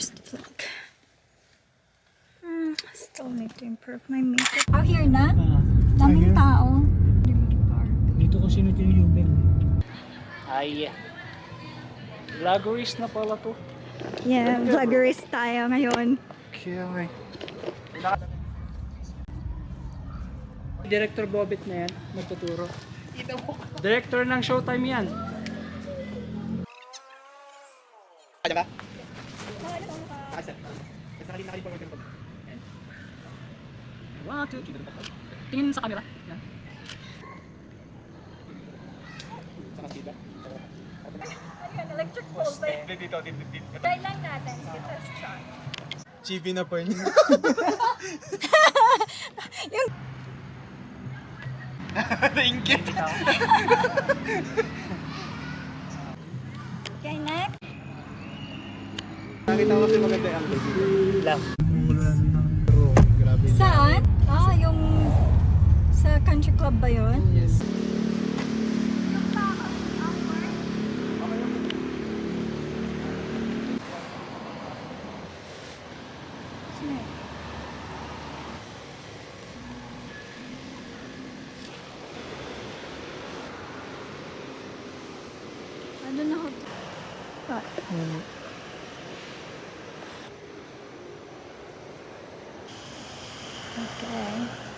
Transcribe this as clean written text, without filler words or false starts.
Where's the vlog? Still need to improve my makeup. Oh, here na? Daming tao. Dito ko sinot yung Yubel. Ay, vloggerist na pala to. Yeah, vloggerist tayo ngayon. Okay. Director Bobit na yan, magtuturo. Director ng Showtime yan. Ada ba? Asa? Asa kalina kayo pag-order ko. 1, 2, 3. Tingin sa camera. Yan. Sa kasida. Ayan, electric bulb ba? Dito. Try lang natin. Sige, test shot. Chibi na po yun. Nainggit. Okay, next. Nakita ko kasi maganda yung angle dito. Love. Grabe. Saan? Ah, yung sa country club ba yun? Yes. Ano na ako? What? Okay.